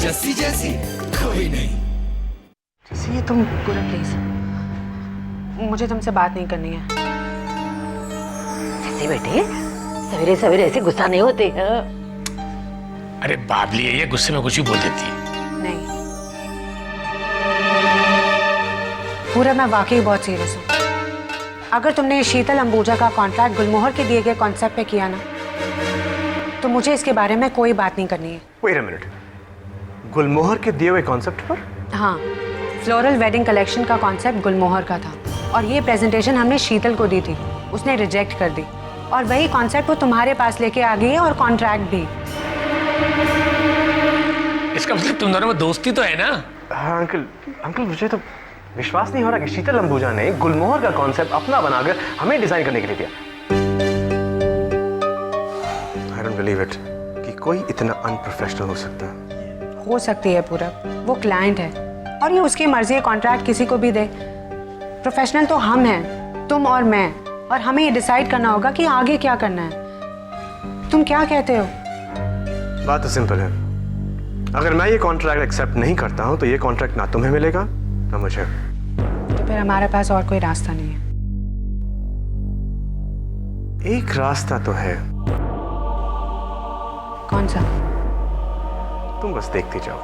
जस्सी जैसी कोई नहीं। जस्सी ये तुम पूरा प्लीज, मुझे तुमसे बात नहीं करनी है। जस्सी बेटे, सवेरे सवेरे ऐसे गुस्सा नहीं होते हैं। अरे बाबली है ये, गुस्से में कुछ भी बोल देती है। नहीं पूरा, मैं वाकई बहुत सीरियस हूँ। अगर तुमने शीतल अंबुजा का कॉन्ट्रैक्ट गुलमोहर के दिए गए कॉन्सेप्ट पे किया ना, तो मुझे इसके बारे में कोई बात नहीं करनी है। वेट अ मिनट, गुलमोहर के दिए हुए कॉन्सेप्ट पर? हाँ, फ्लोरल वेडिंग कलेक्शन का कॉन्सेप्ट गुलमोहर का था और ये प्रेजेंटेशन हमने शीतल को दी थी, उसने रिजेक्ट कर दी और वही कॉन्सेप्ट वो तुम्हारे पास लेके आ गई है और कॉन्ट्रैक्ट भी। इसका मतलब तुम दोनों में दोस्ती तो है ना? हाँ अंकल मुझे तो विश्वास नहीं हो रहा कि शीतल अंबुजा ने गुलमोहर का कॉन्सेप्ट अपना बनाकर हमें डिजाइन करने के लिए दिया। I don't believe it कि कोई इतना अनप्रोफेशनल हो सकता है। हो सकती है पूरा, वो क्लाइंट है और ये उसकी मर्जी है कॉन्ट्रैक्ट किसी को भी दे। प्रोफेशनल तो हम हैं, तुम और मैं, और हमें ये डिसाइड करना होगा कि आगे क्या करना है। तुम क्या कहते हो? बात तो सिंपल है, अगर मैं ये कॉन्ट्रैक्ट एक्सेप्ट नहीं करता हूं तो ये कॉन्ट्रैक्ट ना तुम्हें मिलेगा ना मुझे। तो फिर हमारे पास और कोई रास्ता नहीं है। एक रास्ता तो है। कौन सा? तुम बस देखती जाओ।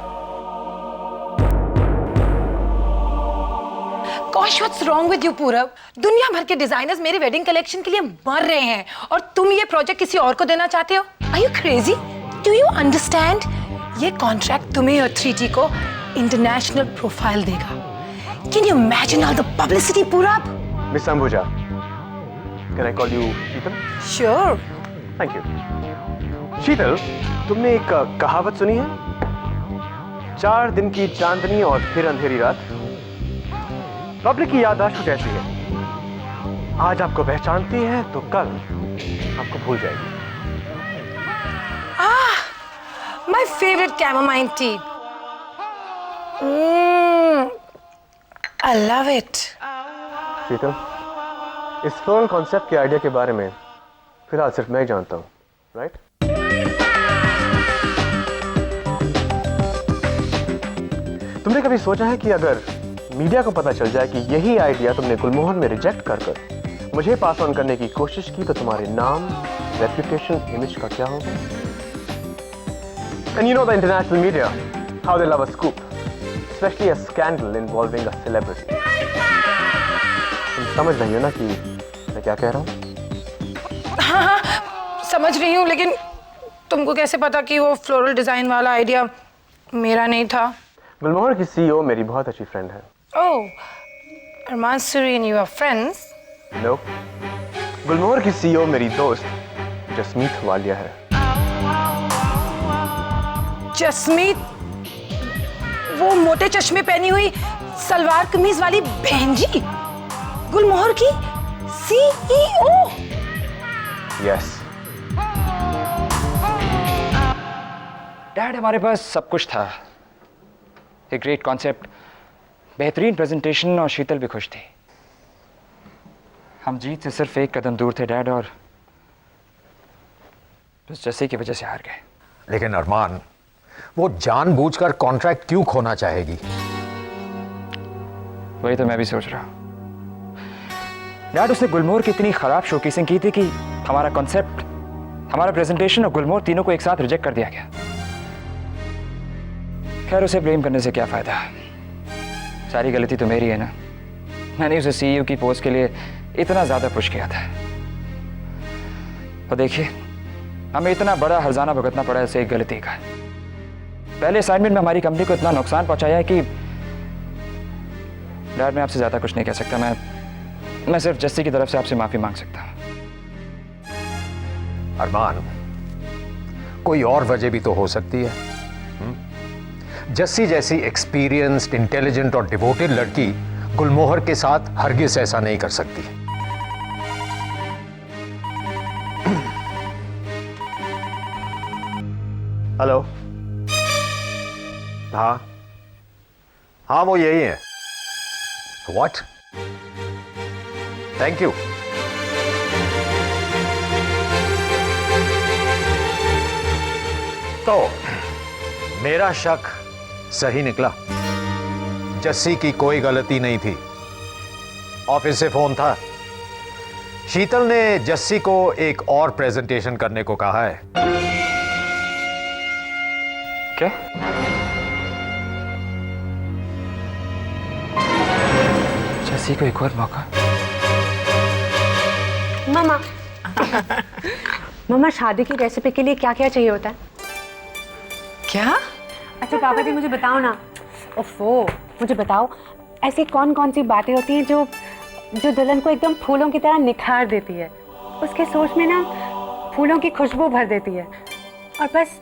Gosh, what's wrong with you, पूरब? दुनिया भर के डिजाइनर्स मेरे वेडिंग कलेक्शन के लिए मर रहे हैं और तुम ये प्रोजेक्ट किसी और को देना चाहते हो? Are you crazy? Do you understand? ये कॉन्ट्रैक्ट तुम्हें और 3T को इंटरनेशनल प्रोफाइल देगा। Can you imagine all the publicity, पूरब? Miss Ambuja, can I call you Sheetal? Sure. Thank you. शीतल, तुमने एक कहावत सुनी है? 4 दिन की चांदनी और फिर अंधेरी रात। पब्लिक की याददाश्त कुछ ऐसी है, आज आपको पहचानती है तो कल आपको भूल जाएगी। My favorite chamomile tea. I love it. शीतल, इस फ्लोरल कॉन्सेप्ट के आइडिया के बारे में फिलहाल सिर्फ मैं ही जानता हूँ, राइट? तुमने कभी सोचा है कि अगर मीडिया को पता चल जाए कि यही आइडिया तुमने गुलमोहर में रिजेक्ट कर मुझे पास ऑन करने की कोशिश की तो तुम्हारे नाम, रेप्यूटेशन, इमेज का क्या होगा? And you know the international media, how they love a scoop, especially a scandal involving a celebrity. तुम समझ रही हो ना कि मैं क्या कह रहा हूँ? हाँ, समझ रही हूँ, लेकिन तुमको कैसे पता कि वो फ्लोरल डिजाइन वाला आइडिया मेरा नहीं था? गुलमोहर की सीईओ मेरी बहुत अच्छी फ्रेंड है। Oh, Arman Suri and you are friends? No, गुलमोहर की सीईओ मेरी दोस्त जसमीत वालिया है। जसमीत, वो मोटे चश्मे पहनी हुई सलवार कमीज वाली बहन जी, गुलमोहर की सीईओ? Yes. डैड, हमारे पास सब कुछ था, एक ग्रेट कॉन्सेप्ट, बेहतरीन प्रेजेंटेशन और शीतल भी खुश थी। हम जीत से सिर्फ एक कदम दूर थे डैड, और बस जैसे की वजह से हार गए। लेकिन अरमान, वो जानबूझकर कॉन्ट्रैक्ट क्यों खोना चाहेगी? वही तो मैं भी सोच रहा हूं डैड। उसने गुलमोहर की इतनी खराब शोकेसिंग की थी कि हमारा कॉन्सेप्ट, हमारा प्रेजेंटेशन और गुलमोहर तीनों को एक साथ रिजेक्ट कर दिया गया। खैर, उसे ब्लेम करने से क्या फायदा, सारी गलती तो मेरी है ना। मैंने उसे सीईओ की पोस्ट के लिए इतना ज्यादा पुश किया था, और देखिए हमें इतना बड़ा हर्जाना भुगतना पड़ा है उसे एक गलती का। पहले असाइनमेंट में हमारी कंपनी को इतना नुकसान पहुंचाया है कि डैड, मैं आपसे ज्यादा कुछ नहीं कह सकता। मैं सिर्फ जस्सी की तरफ से आपसे माफी मांग सकता हूं। अरमान, कोई और वजह भी तो हो सकती है। जस्सी जैसी एक्सपीरियंस्ड, इंटेलिजेंट और डिवोटेड लड़की गुलमोहर के साथ हरगिज ऐसा नहीं कर सकती। हेलो, हाँ वो यही है। व्हाट? Thank you. तो मेरा शक सही निकला। जस्सी की कोई गलती नहीं थी। ऑफिस से फोन था। शीतल ने जस्सी को एक और प्रेजेंटेशन करने को कहा है। क्या? जस्सी को एक और मौका? मामा मामा, शादी की रेसिपी के लिए क्या क्या चाहिए होता है? क्या? अच्छा पापा जी, मुझे बताओ ना। ओफो, मुझे बताओ, ऐसी कौन कौन सी बातें होती हैं जो जो दुल्हन को एकदम फूलों की तरह निखार देती है, उसके सोच में ना फूलों की खुशबू भर देती है, और बस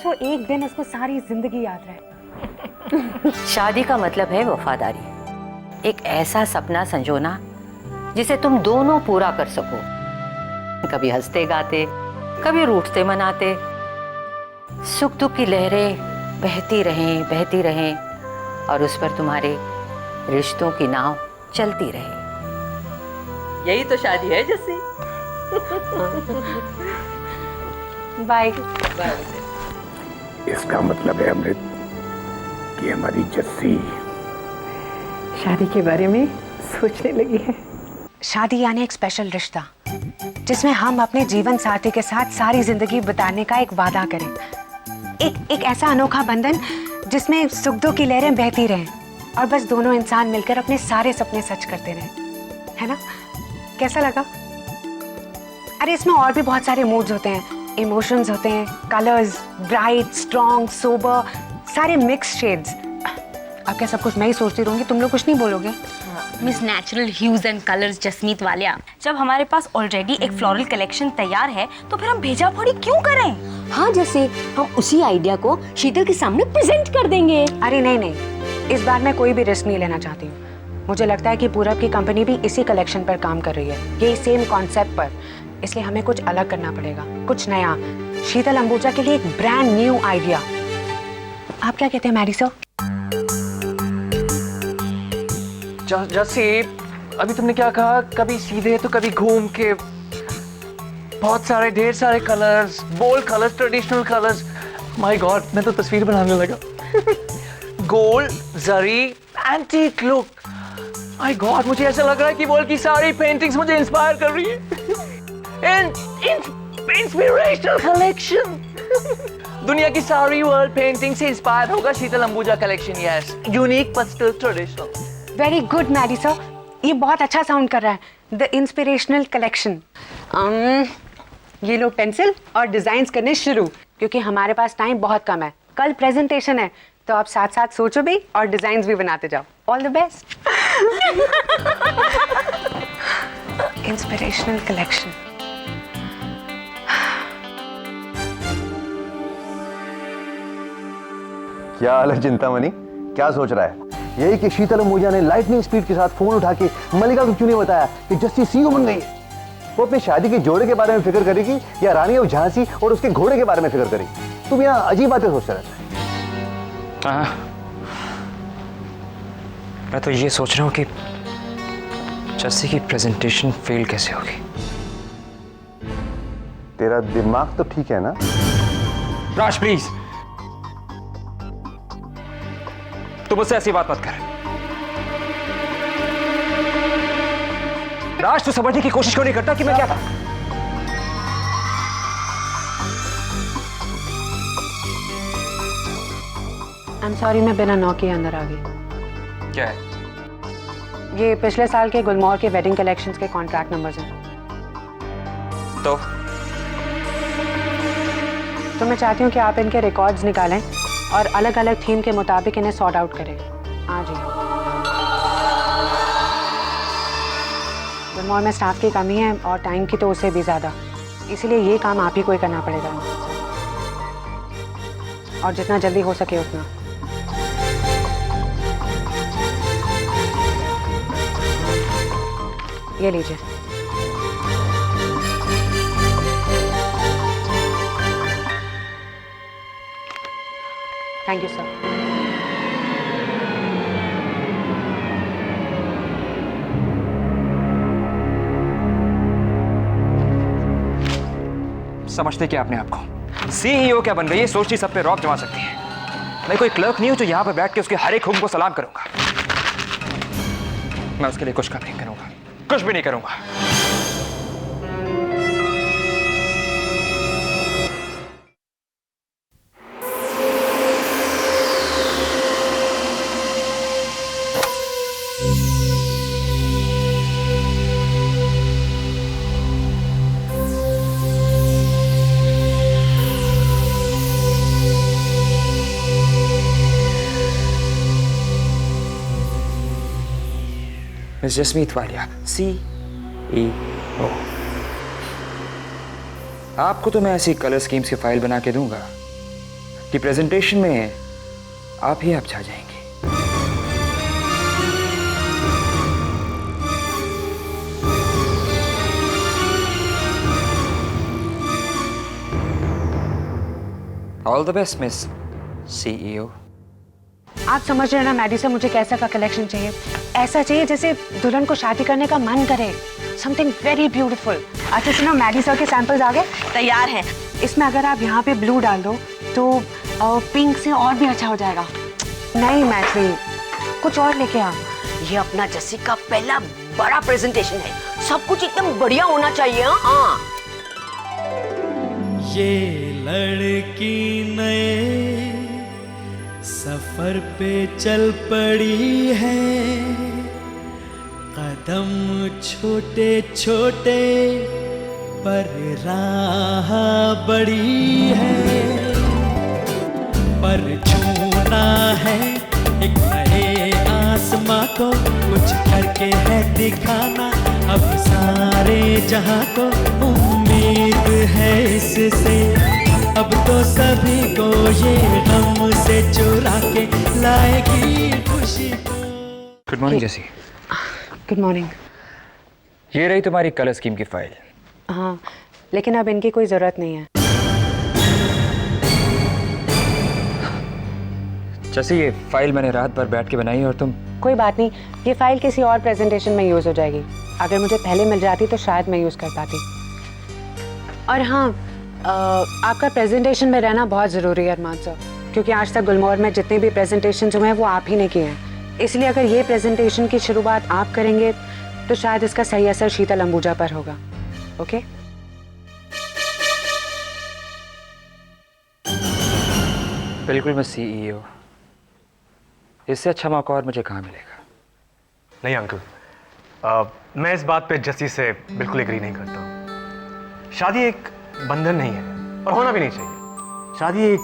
वो एक दिन उसको सारी जिंदगी याद रहे। शादी का मतलब है वफादारी, एक ऐसा सपना संजोना जिसे तुम दोनों पूरा कर सको। कभी हंसते गाते, कभी रूठते मनाते, सुख दुख की लहरें बहती रहें और उस पर तुम्हारे रिश्तों की नाव चलती रहे। यही तो शादी है जस्सी। बाय। इसका मतलब है अमृत कि हमारी जस्सी शादी के बारे में सोचने लगी है। शादी यानी एक स्पेशल रिश्ता जिसमें हम अपने जीवन साथी के साथ सारी जिंदगी बिताने का एक वादा करें। एक ऐसा अनोखा बंधन जिसमें सुख दुख की लहरें बहती रहें और बस दोनों इंसान मिलकर अपने सारे सपने सच करते रहें, है ना? कैसा लगा? अरे इसमें और भी बहुत सारे मूड्स होते हैं, इमोशंस होते हैं, कलर्स, ब्राइट, स्ट्रॉन्ग, सोबर, सारे मिक्स शेड्स। अब क्या सब कुछ मैं ही सोचती रहूंगी, तुम लोग कुछ नहीं बोलोगे? Miss natural huge and colours Jasmeet Walia, जब हमारे पास ऑलरेडी एक फ्लोरल कलेक्शन तैयार है तो फिर हम भेजा फोड़ी क्यों करें? हाँ, जैसे हम उसी आइडिया को शीतल के सामने प्रेजेंट कर देंगे। अरे नहीं, इस बार मैं कोई भी रिस्क नहीं लेना चाहती हूँ। मुझे लगता है कि पूरब की कंपनी भी इसी कलेक्शन पर काम कर रही है, यही सेम कॉन्सेप्ट पर, इसलिए हमें कुछ अलग करना पड़ेगा, कुछ नया, शीतल अंबुजा के लिए एक ब्रांड न्यू आइडिया। आप क्या कहते हैं मैडी सर? जस्सी, अभी तुमने क्या कहा? कभी सीधे तो कभी घूम के, बहुत सारे ढेर सारे colours, bold colours, traditional colours. My god, मैं तो तस्वीर बनाने लगा। Gold, zari, antique look. My god, मुझे ऐसा लग रहा है कि वर्ल्ड की सारी पेंटिंग्स मुझे इंस्पायर कर रही है। Inspirational collection. दुनिया की सारी वर्ल्ड पेंटिंग से इंस्पायर होगा Sheetal Ambuja collection. Yes, unique but still traditional. Very good Maddy sir, ये बहुत अच्छा साउंड कर रहा है, द इंस्पिरेशनल कलेक्शन। ये लो पेंसिल और डिजाइन्स करने शुरू, क्योंकि हमारे पास टाइम बहुत कम है। कल प्रेजेंटेशन है, तो आप साथ साथ सोचो भी और डिजाइन्स भी बनाते जाओ। All the best. Inspirational collection. क्या हाल है चिंतामणि? क्या सोच रहा है? यही कि शीतल अंबुजा ने लाइटनिंग स्पीड के साथ फोन उठा के मल्लिका को क्यों नहीं बताया कि जस्सी सीईओ बन गई है? वो अपनी शादी के जोड़े के बारे में फिक्र करेगी या रानी और झांसी और उसके घोड़े के बारे में फिक्र करेगी? तुम यहाँ अजीब बातें सोचते रहते हो। मैं तो ये सोच रहा हूँ कि जस्सी की प्रेजेंटेशन फेल कैसे होगी। तेरा दिमाग तो ठीक है ना? राज प्लीज, तू मुझसे ऐसी बात मत कर। राज, तू समझने की कोशिश क्यों नहीं करता कि मैं क्या? आई एम सॉरी, मैं बिना नौके अंदर आ गई। क्या है? ये पिछले साल के गुलमोहर के वेडिंग कलेक्शंस के कॉन्ट्रैक्ट नंबर्स हैं। तो मैं चाहती हूँ कि आप इनके रिकॉर्ड्स निकालें और अलग अलग थीम के मुताबिक इन्हें सॉर्ट आउट करें। आ जाइए। गुलमोहर में स्टाफ की कमी है और टाइम की तो उससे भी ज़्यादा, इसीलिए ये काम आप ही को ही करना पड़ेगा, और जितना जल्दी हो सके उतना। ये लीजिए। Thank you sir. समझते क्या अपने आप को? सीईओ क्या बन गई है? सोचती सब पे रौब जमा सकती है। मैं कोई क्लर्क नहीं हूं जो यहां पर बैठ के उसके हर एक हुक्म को सलाम करूंगा। मैं उसके लिए कुछ काम नहीं करूंगा, कुछ भी नहीं करूंगा। Miss Jasmeet Walia, CEO। आपको तो मैं ऐसी कलर स्कीम्स की फाइल बना के दूंगा कि प्रेजेंटेशन में आप ही आप छा जाएंगे। All the best miss CEO। आप समझ रहे हैं ना मैडी से मुझे कैसा का कलेक्शन चाहिए? ऐसा चाहिए जैसे दुल्हन को शादी करने का मन करे, समथिंग वेरी ब्यूटीफुल। अच्छा सुनो, मैडी सर के सैंपल्स आ गए? तैयार है। इसमें अगर आप यहाँ पे ब्लू डाल दो तो पिंक से और भी अच्छा हो जाएगा। नहीं मैथली, कुछ और लेके आ। ये अपना जस्सी का पहला बड़ा प्रेजेंटेशन है, सब कुछ एकदम बढ़िया होना चाहिए। हाँ, ये लड़की नए सफर पे चल पड़ी है, कदम छोटे छोटे पर राह बड़ी है, पर छूना है एक नए आसमां को, कुछ करके है दिखाना अब सारे जहां को, उम्मीद है इससे अब तो सभी को ये गम से चुरा के लाएगी खुशी को। गुड मॉर्निंग जैसी। Good morning. ये रही तुम्हारी कलर स्कीम की फाइल। हाँ, लेकिन अब इनकी कोई ज़रूरत नहीं है। जैसे ये फाइल मैंने रात भर बैठ के बनाई और तुम। कोई बात नहीं, ये फाइल किसी और प्रेजेंटेशन में यूज़ हो जाएगी। अगर मुझे पहले मिल जाती तो शायद मैं यूज़ कर पाती। और हाँ, आपका प्रेजेंटेशन में रहना बहुत ज़रूरी है अरमान सर, क्योंकि आज तक गुलमोहर में जितने भी प्रेजेंटेशन हुए हैं वो आप ही ने किए हैं। इसलिए अगर ये प्रेजेंटेशन की शुरुआत आप करेंगे तो शायद इसका सही असर शीतल अंबुजा पर होगा। ओके? बिल्कुल मैं CEO। इससे अच्छा मौका और मुझे कहाँ मिलेगा। नहीं अंकल, मैं इस बात पे जस्सी से बिल्कुल एग्री नहीं करता हूँ। शादी एक बंधन नहीं है और होना भी नहीं चाहिए। शादी एक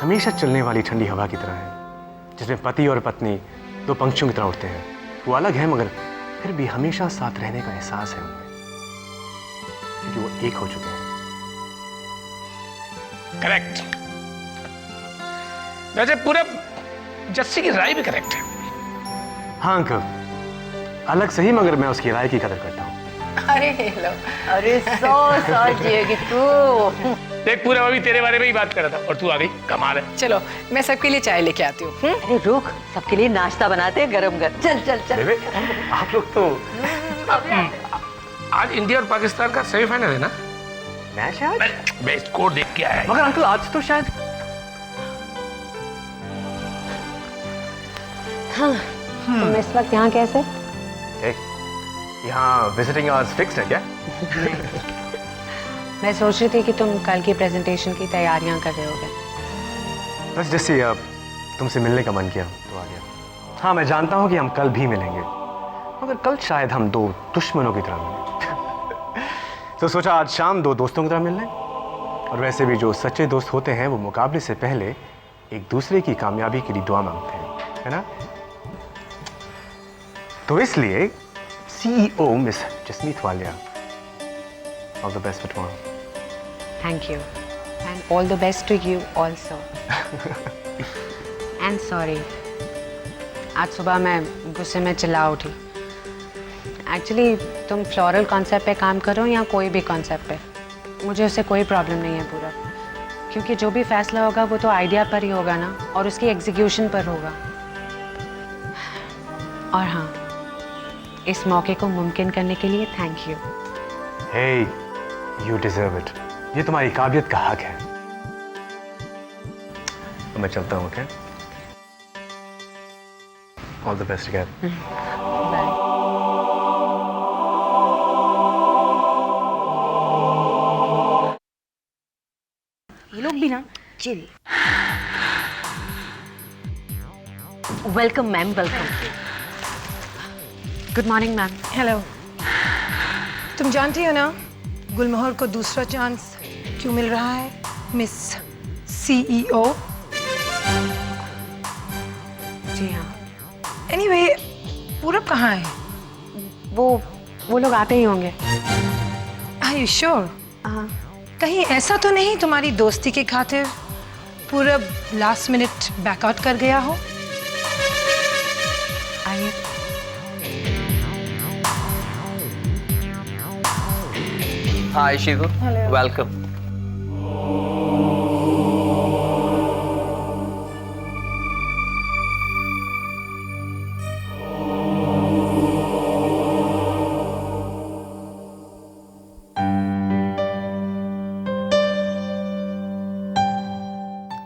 हमेशा चलने वाली ठंडी हवा की तरह है, जिसमें पति और पत्नी दो पंछियों की तरह उड़ते हैं। वो अलग है मगर फिर भी हमेशा साथ रहने का एहसास है उनमें, क्योंकि वो एक हो चुके हैं। करेक्ट। वैसे पूरा जस्सी की राय भी करेक्ट है। हाँ अंकल, अलग सही मगर मैं उसकी राय की कदर करता हूँ। अरे लो, अरे सौ साल जिएगी तू। देख पूरा अभी तेरे बारे में ही बात कर रहा था और तू आ गई, कमाल है। चलो मैं सबके लिए चाय लेके आती हूँ। अरे रुक, सबके लिए नाश्ता बनाते हैं गरम गरम। चल चल चल। बेबे, आप लोग तो आज इंडिया और पाकिस्तान का सेमीफाइनल है ना? मैच है आज? मैं स्कोर देख के आया। मगर अंकल आज तो शायद। हाँ, तुम इस वक्त यहाँ कैसे? यहाँ विजिटिंग आवर्स फिक्स्ड है क्या? मैं सोच रही थी कि तुम कल की प्रेजेंटेशन की तैयारियां कर रहे होगे। बस जैसे अब तुमसे मिलने का मन किया तो आ गया। हाँ मैं जानता हूँ कि हम कल भी मिलेंगे, मगर कल शायद हम दो दुश्मनों की तरह मिलें। तो सोचा आज शाम दो दोस्तों की तरह मिल लें। और वैसे भी जो सच्चे दोस्त होते हैं वो मुकाबले से पहले एक दूसरे की कामयाबी के लिए दुआ मांगते हैं, है ना? तो इसलिए CEO miss Jasmeet Walia, all the best for tomorrow. Thank you and all the best to you also. And sorry, आज सुबह मैं गुस्से में चिल्ला उठी। एक्चुअली तुम फ्लोरल कॉन्सेप्ट पे काम करो या कोई भी कॉन्सेप्ट पे, मुझे उससे कोई प्रॉब्लम नहीं है पूरा, क्योंकि जो भी फैसला होगा वो तो आइडिया पर ही होगा ना, और उसकी एग्जीक्यूशन पर होगा। और हाँ, इस मौके को मुमकिन करने के लिए thank you. Hey, you deserve it. ये तुम्हारी काबिलियत का हक है। तो मैं चलता हूँ, okay? All the best again. ये लोग भी ना chill. Welcome ma'am, welcome. Good morning ma'am. Hello. तुम जानती हो ना गुलमोहर को दूसरा चांस क्यों मिल रहा है, मिस CEO? जी हाँ। एनीवे, पूरब कहाँ है? वो लोग आते ही होंगे। Are you sure? हाँ। कहीं ऐसा तो नहीं तुम्हारी दोस्ती के खातिर पूरब लास्ट मिनट बैकआउट कर गया हो? आइए। हाय शीतल, वेलकम।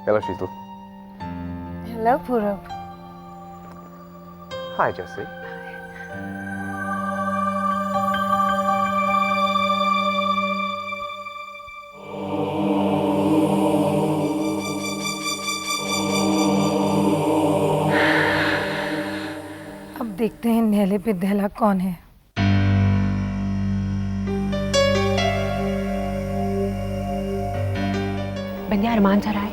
हेलो शीतल। हेलो पूरब। हाय जैसी। अब देखते हैं नहले पे दहला कौन है। बंदिया अरमान सर आए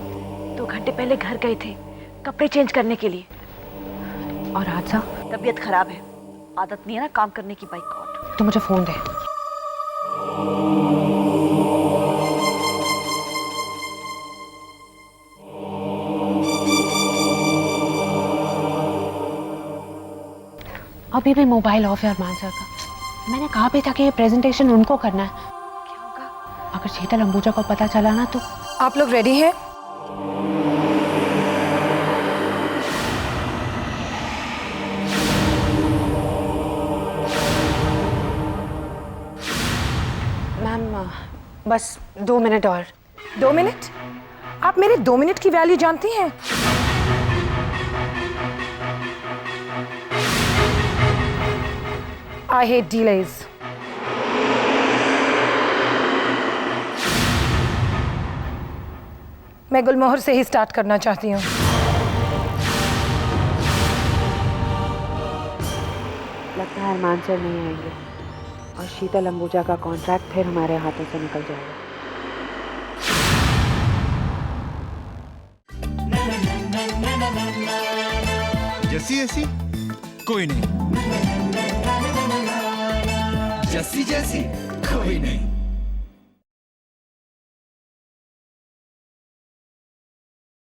2 घंटे पहले घर गए थे कपड़े चेंज करने के लिए। और हादसा? तबीयत खराब है, आदत नहीं है ना काम करने की। बाइकआउट। तो मुझे फोन दे। अभी भी मोबाइल ऑफ है अरमान सर का। मैंने कहा भी था कि ये प्रेजेंटेशन उनको करना है। क्या होगा? अगर शीतल अंबुजा को पता चला ना तो। आप लोग रेडी हैं? मैम बस 2 मिनट और। 2 मिनट? आप मेरे 2 मिनट की वैल्यू जानती हैं? I hate delays. मैं गुलमोहर से ही स्टार्ट करना चाहती हूँ। लगता है अरमान सर नहीं आएंगे और शीतल अंबुजा का कॉन्ट्रैक्ट फिर हमारे हाथों से निकल जाएगा। जैसी ऐसी कोई नहीं, जैसी जैसी कोई नहीं।